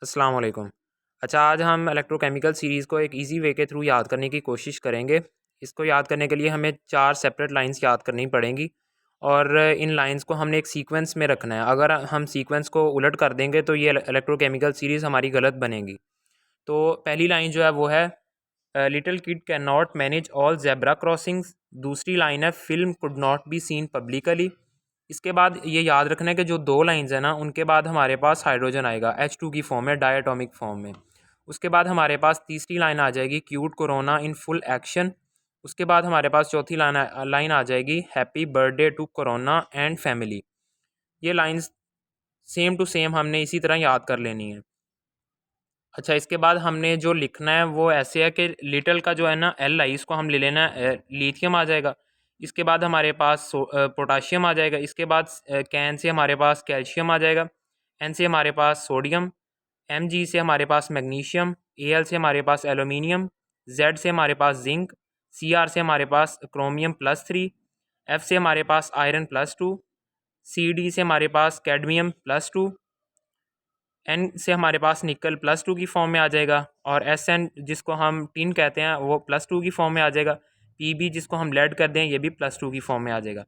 अस्सलाम वालेकुम। अच्छा, आज हम इलेक्ट्रोकेमिकल सीरीज़ को एक इजी वे के थ्रू याद करने की कोशिश करेंगे। इसको याद करने के लिए हमें 4 सेपरेट लाइंस याद करनी पड़ेंगी और इन लाइंस को हमने एक सीक्वेंस में रखना है। अगर हम सीक्वेंस को उलट कर देंगे तो ये इलेक्ट्रोकेमिकल सीरीज़ हमारी गलत बनेगी। तो पहली लाइन जो है वो है little kid can not manage all zebra crossings. दूसरी लाइन है film could not be seen publicly. इसके बाद ये याद रखना है कि जो दो लाइंस हैं ना, उनके बाद हमारे पास हाइड्रोजन आएगा H2 की फॉर्म में, डायटोमिक फॉर्म में। उसके बाद हमारे पास तीसरी लाइन आ जाएगी cute Corona in full action. उसके बाद हमारे पास चौथी लाइन आ जाएगी happy birthday to Corona and family. ये लाइंस सेम टू सेम हमने इसी तरह याद कर लेनी है। अच्छा, इसके बाद हमने जो लिखना है वो ऐसे है कि लिटल का जो है ना एल आई, इसको हम ले लेना है लिथियम आ जाएगा। इसके बाद हमारे पास पोटाशियम आ जाएगा। इसके बाद कैन से हमारे पास कैल्शियम आ जाएगा। एन से हमारे पास सोडियम। एम जी से हमारे पास मैग्नीशियम। ए एल से हमारे पास एलुमिनियम। जेड से हमारे पास जिंक। सी आर से हमारे पास क्रोमियम +3। एफ से हमारे पास आयरन +2। सी डी से हमारे पास कैडमियम +2। एन से हमारे पास निकल +2 की फॉर्म में आ जाएगा। और एस एन जिसको हम टिन कहते हैं वो +2 की फॉर्म में आ जाएगा। पी बी जिसको हम लेड कर दें ये भी +2 की फॉर्म में आ जाएगा।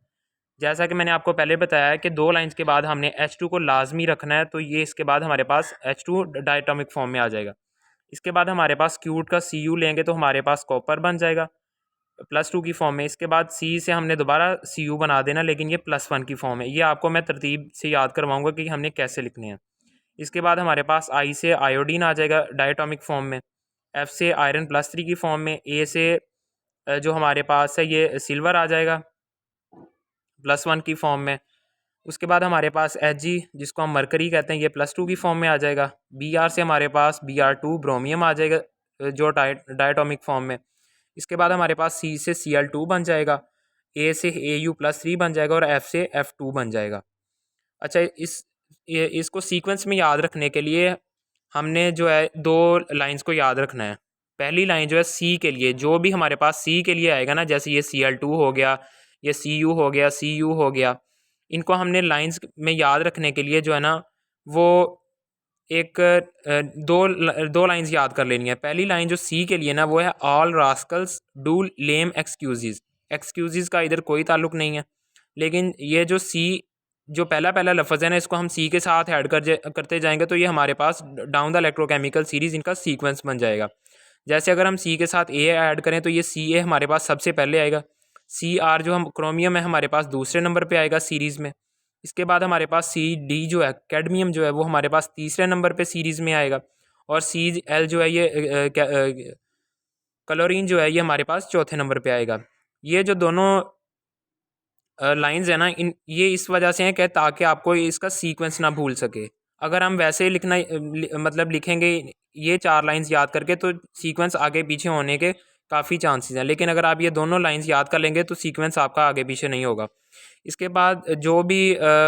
जैसा कि मैंने आपको पहले बताया है कि दो लाइंस के बाद हमने H2 को लाजमी रखना है, तो ये इसके बाद हमारे पास H2 डायटोमिक फॉर्म में आ जाएगा। इसके बाद हमारे पास क्यूट का Cu लेंगे तो हमारे पास कॉपर बन जाएगा +2 की फॉर्म में। इसके बाद C से हमने दोबारा Cu बना देना, लेकिन ये +1 की फॉर्म है। ये आपको मैं तरतीब से याद करवाऊँगा कि हमने कैसे लिखने हैं। इसके बाद हमारे पास I से आयोडीन आ जाएगा डायटोमिक फॉर्म में। F से आयरन +3 की फॉर्म में। A से जो हमारे पास है ये सिल्वर आ जाएगा +1 की फॉर्म में। उसके बाद हमारे पास Hg जिसको हम मरकरी कहते हैं ये +2 की फॉर्म में आ जाएगा। Br से हमारे पास Br2 ब्रोमियम आ जाएगा जो डायटोमिक फॉर्म में। इसके बाद हमारे पास C से Cl2 बन जाएगा। A से Au+3 बन जाएगा और F से F2 बन जाएगा। अच्छा, इसको सीक्वेंस में याद रखने के लिए हमने जो है दो लाइंस को याद रखना है। पहली लाइन जो है सी के लिए, जो भी हमारे पास सी के लिए आएगा ना, जैसे ये Cl2 हो गया, ये Cu हो गया, Cu हो गया, इनको हमने लाइंस में याद रखने के लिए जो है ना वो एक दो लाइंस याद कर लेनी है। पहली लाइन जो सी के लिए ना वो है all Rascals do lame excuse. Excuse का इधर कोई ताल्लुक नहीं है, लेकिन ये जो सी जो पहला पहला लफ्ज़ है ना, इसको हम सी के साथ ऐड करते जाएंगे तो ये हमारे पास डाउन द इलेक्ट्रोकेमिकल सीरीज़ इनका सीक्वेंस बन जाएगा। जैसे अगर हम सी के साथ ए ऐड करें तो ये सी ए हमारे पास सबसे पहले आएगा। सी आर जो हम क्रोमियम है हमारे पास दूसरे नंबर पे आएगा सीरीज़ में। इसके बाद हमारे पास सी डी जो है कैडमियम जो है वो हमारे पास तीसरे नंबर पे सीरीज़ में आएगा। और सी एल जो है ये क्लोरीन जो है ये हमारे पास चौथे नंबर पे आएगा। ये जो दोनों लाइंस है ना, इन ये इस वजह से हैं कि ताकि आपको इसका सीक्वेंस ना भूल सके। अगर हम वैसे ही मतलब लिखेंगे ये चार लाइंस याद करके तो सीक्वेंस आगे पीछे होने के काफ़ी चांसेस हैं, लेकिन अगर आप ये दोनों लाइंस याद कर लेंगे तो सीक्वेंस आपका आगे पीछे नहीं होगा। इसके बाद जो भी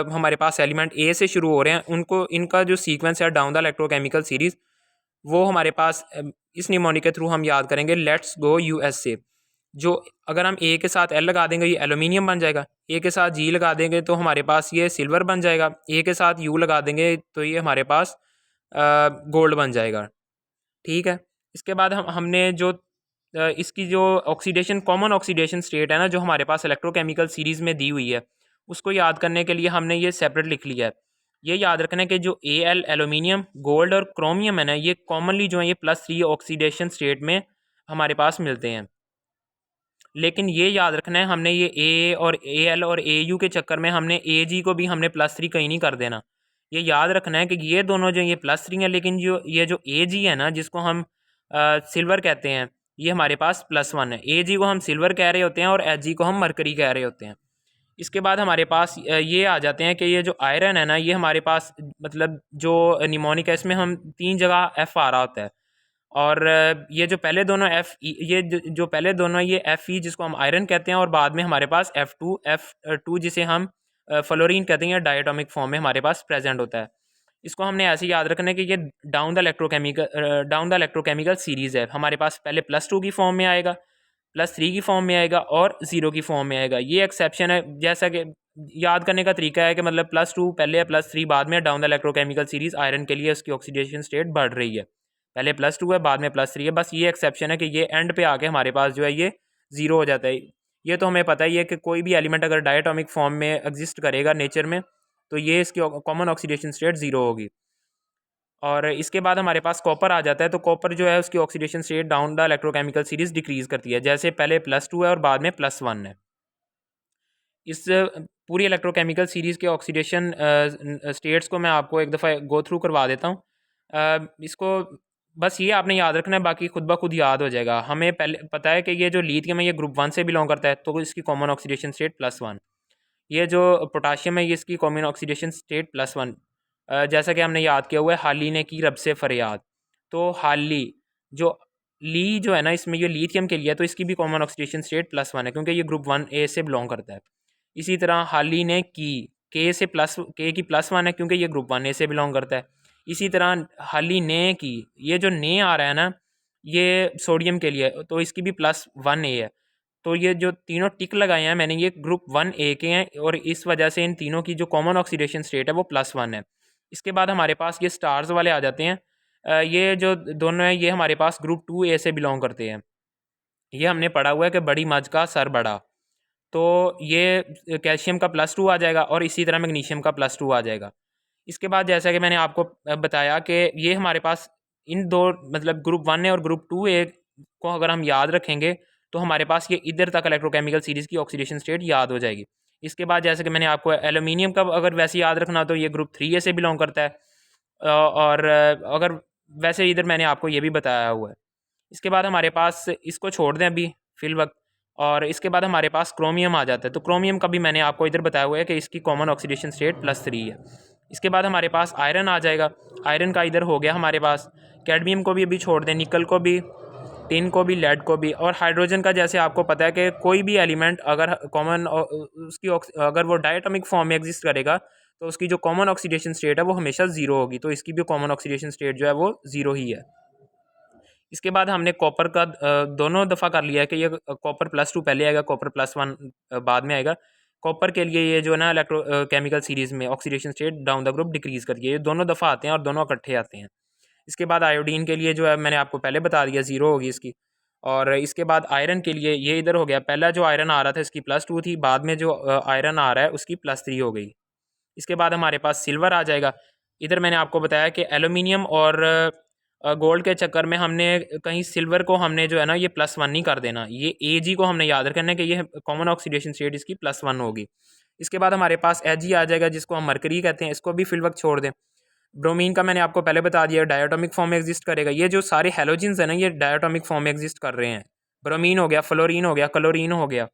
हमारे पास एलिमेंट ए से शुरू हो रहे हैं उनको इनका जो सीक्वेंस है डाउन द इलेक्ट्रोकेमिकल सीरीज़ वो हमारे पास इस निमोनिक के थ्रू हम याद करेंगे लेट्स गो यूएसए। जो अगर हम ए के साथ एल लगा देंगे ये एलुमिनियम बन जाएगा। ए के साथ जी लगा देंगे तो हमारे पास ये सिल्वर बन जाएगा। ए के साथ यू लगा देंगे तो ये हमारे पास गोल्ड बन जाएगा। ठीक है। इसके बाद हमने जो इसकी जो ऑक्सीडेशन कॉमन ऑक्सीडेशन स्टेट है ना जो हमारे पास इलेक्ट्रोकेमिकल सीरीज़ में दी हुई है उसको याद करने के लिए हमने ये सेपरेट लिख लिया है। ये याद रखना है कि जो ए एल एलुमिनियम गोल्ड और क्रोमियम है ना ये कॉमनली जो है ये +3 ऑक्सीडेशन स्टेट में हमारे पास मिलते हैं। लेकिन ये याद रखना है हमने ये ए और ए एल और ए यू के चक्कर में हमने ए जी को भी हमने +3 कहीं नहीं कर देना। ये याद रखना है कि ये दोनों जो ये +3 है, लेकिन जो ये जो ए जी है ना जिसको हम सिल्वर कहते हैं ये हमारे पास +1 है। ए जी को हम सिल्वर कह रहे होते हैं और एच जी को हम मरकरी कह रहे होते हैं। इसके बाद हमारे पास ये आ जाते हैं कि ये जो आयरन है ना ये हमारे पास मतलब जो निमोनिक है इसमें हम 3 जगह एफ़ आ रहा होता है। और ये जो पहले दोनों ये जो पहले दोनों ये Fe जिसको हम आयरन कहते हैं और बाद में हमारे पास F2 जिसे हम फ्लोरीन कहते हैं डायटोमिक फॉर्म में हमारे पास प्रेजेंट होता है। इसको हमने ऐसे याद रखना है कि ये डाउन द इलेक्ट्रोकेमिकल सीरीज़ है। हमारे पास पहले +2 की फॉर्म में आएगा, +3 की फॉर्म में आएगा और 0 की फॉर्म में आएगा। ये एक्सेप्शन है, जैसा कि याद करने का तरीका है कि मतलब +2 पहले है, +3 बाद में, down the electrochemical series iron के लिए उसकी ऑक्सीडेशन स्टेट बढ़ रही है। पहले +2 है, बाद में +3 है। बस ये एक्सेप्शन है कि ये एंड पे आके हमारे पास जो है ये ज़ीरो हो जाता है। ये तो हमें पता ही है कि कोई भी एलिमेंट अगर डायटोमिक फॉर्म में एग्जिस्ट करेगा नेचर में, तो ये इसकी कॉमन ऑक्सीडेशन स्टेट ज़ीरो होगी। और इसके बाद हमारे पास कॉपर आ जाता है, तो कॉपर जो है उसकी oxidation state down the electrochemical series decrease करती है, जैसे पहले +2 है और बाद में +1 है। इस पूरी इलेक्ट्रोकेमिकल सीरीज़ के ऑक्सीडेशन स्टेट्स को मैं आपको एक दफ़ा गो थ्रू करवा देता हूँ। इसको बस ये आपने याद रखना है, बाकी खुद ब खुद याद हो जाएगा। हमें पहले पता है कि ये जो लिथियम है ये ग्रुप 1 से बिलोंग करता है, तो इसकी कॉमन ऑक्सीडेशन स्टेट +1। ये जो पोटाशियम है ये इसकी कॉमन ऑक्सीडेशन स्टेट +1। जैसा कि हमने याद किया हुआ है, हाली ने की रब से फरियाद, तो हाली जो ली जो है ना इसमें ये लिथियम के लिए है, तो इसकी भी कॉमन ऑक्सीडेशन स्टेट +1 है, क्योंकि ये ग्रुप 1A से बिलोंग करता है। इसी तरह हाली ने की के से प्लस के की +1 है, क्योंकि ये ग्रुप 1A से बिलोंग करता है। इसी तरह हाली ने की, ये जो ने आ रहा है ना ये सोडियम के लिए, तो इसकी भी +1A है। तो ये जो तीनों टिक लगाए हैं मैंने ये ग्रुप 1A के हैं, और इस वजह से इन तीनों की जो कॉमन ऑक्सीडेशन स्टेट है वो +1 है। इसके बाद हमारे पास ये स्टार्स वाले आ जाते हैं। ये जो दोनों हैं ये हमारे पास ग्रुप 2A से बिलोंग करते हैं। ये हमने पढ़ा हुआ है कि बड़ी मज का सर बड़ा, तो ये कैल्शियम का +2 आ जाएगा, और इसी तरह मैग्नीशियम का +2 आ जाएगा। इसके बाद जैसा कि मैंने आपको बताया कि ये हमारे पास इन दो मतलब ग्रुप 1A और ग्रुप 2A को अगर हम याद रखेंगे तो हमारे पास ये इधर तक इलेक्ट्रोकेमिकल सीरीज़ की ऑक्सीडेशन स्टेट याद हो जाएगी। इसके बाद जैसे कि मैंने आपको एल्यूमिनियम का अगर वैसे याद रखना तो ये ग्रुप 3A से बिलोंग करता है। और अगर वैसे इधर मैंने आपको ये भी बताया हुआ है। इसके बाद हमारे पास इसको छोड़ दें अभी फिल वक्त, और इसके बाद हमारे पास क्रोमियम आ जाता है। तो क्रोमियम का भी मैंने आपको इधर बताया हुआ है कि इसकी कॉमन ऑक्सीडेशन स्टेट +3 है। इसके बाद हमारे पास आयरन आ जाएगा। आयरन का इधर हो गया हमारे पास। कैडमियम को भी अभी छोड़ दें, निकल को भी, टिन को भी, लेड को भी, और हाइड्रोजन का जैसे आपको पता है कि कोई भी एलिमेंट अगर कॉमन उसकी अगर वो डायटोमिक फॉर्म में एग्जिस्ट करेगा तो उसकी जो कॉमन ऑक्सीडेशन स्टेट है वो हमेशा ज़ीरो होगी, तो इसकी भी कॉमन ऑक्सीडेशन स्टेट जो है वो ज़ीरो ही है। इसके बाद हमने कॉपर का दोनों दफ़ा कर लिया है कि ये कॉपर +2 पहले आएगा, कॉपर +1 बाद में आएगा। कॉपर के लिए ये जो है ना इलेक्ट्रो केमिकल सीरीज़ में oxidation state down the group decrease करती है, ये दोनों दफ़ा आते हैं और दोनों इकट्ठे आते हैं। इसके बाद आयोडीन के लिए जो है मैंने आपको पहले बता दिया ज़ीरो होगी इसकी। और इसके बाद आयरन के लिए ये इधर हो गया, पहला जो आयरन आ रहा था इसकी +2 थी, बाद में जो आयरन आ रहा है उसकी +3 हो गई। इसके बाद हमारे पास सिल्वर आ जाएगा। इधर मैंने आपको बताया कि एलुमिनियम और गोल्ड के चक्कर में हमने कहीं सिल्वर को हमने जो है ना ये +1 नहीं कर देना, ये Ag को हमने याद रखना है कि ये कॉमन ऑक्सीडेशन स्टेट इसकी +1 होगी। इसके बाद हमारे पास Ag आ जाएगा जिसको हम मरकरी कहते हैं, इसको भी फिल वक्त छोड़ दें। ब्रोमीन का मैंने आपको पहले बता दिया डायटोमिक फॉर्म में एग्जिस्ट करेगा। ये जो सारे हेलोजेंस हैं ना ये डायटोमिक फॉर्म में एग्जिस्ट कर रहे हैं। ब्रोमीन हो गया, फ्लोरीन हो गया, क्लोरीन हो गया।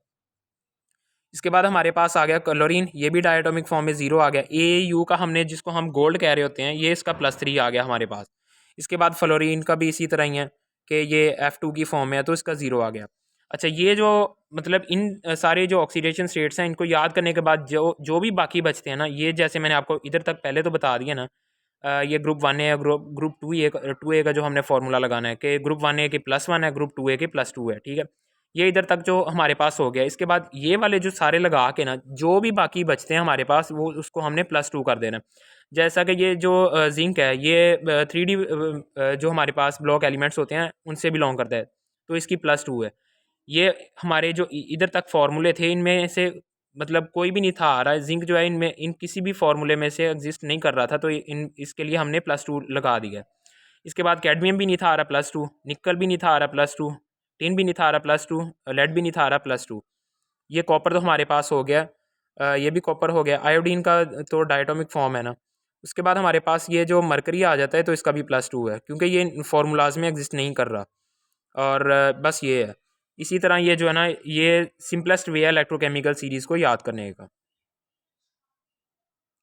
इसके बाद हमारे पास आ गया क्लोरीन, ये भी डायटोमिक फॉर्म में ज़ीरो आ गया। AU का हमने जिसको हम गोल्ड कह रहे होते हैं ये इसका +3 आ गया हमारे पास। इसके बाद फ्लोरीन का भी इसी तरह ही है कि ये F2 की फॉर्म में है तो इसका ज़ीरो आ गया। अच्छा, ये जो मतलब इन सारे जो ऑक्सीडेशन स्टेट्स हैं इनको याद करने के बाद जो जो भी बाकी बचते हैं ना, ये जैसे मैंने आपको इधर तक पहले तो बता दिया ना। ये ग्रुप 1A है, ग्रुप 2A का जो हमने फार्मूला लगाना है कि ग्रुप 1A के +1 है, ग्रुप 2A के +2 है, ठीक है। ये इधर तक जो हमारे पास हो गया। इसके बाद ये वाले जो सारे लगा के ना जो भी बाकी बचते हैं हमारे पास वो उसको हमने +2 कर देना। जैसा कि ये जो जिंक है ये 3D जो हमारे पास ब्लॉक एलिमेंट्स होते हैं उनसे बिलोंग करता है, तो इसकी +2 है। ये हमारे जो इधर तक फार्मूले थे इनमें से मतलब कोई भी नहीं था आ रहा है। जिंक जो है इनमें इन किसी भी फार्मूले में से एग्जिस्ट नहीं कर रहा था, तो इन इसके लिए हमने +2 लगा दिया। इसके बाद कैडमियम भी नहीं था आ रहा +2, निकल भी नहीं था आ रहा +2, टिन भी नहीं था आ रहा +2, लेड भी नहीं था आ रहा +2। ये कॉपर तो हमारे पास हो गया। ये भी कॉपर हो गया। आयोडीन का तो डायटोमिक फॉर्म है ना। उसके बाद हमारे पास ये जो मरकरी आ जाता है तो इसका भी +2 है, क्योंकि ये फार्मूलाज में एग्जिस्ट नहीं कर रहा। और बस ये है। इसी तरह ये जो है ना ये सिंपलेस्ट वे है इलेक्ट्रोकेमिकल सीरीज़ को याद करने का।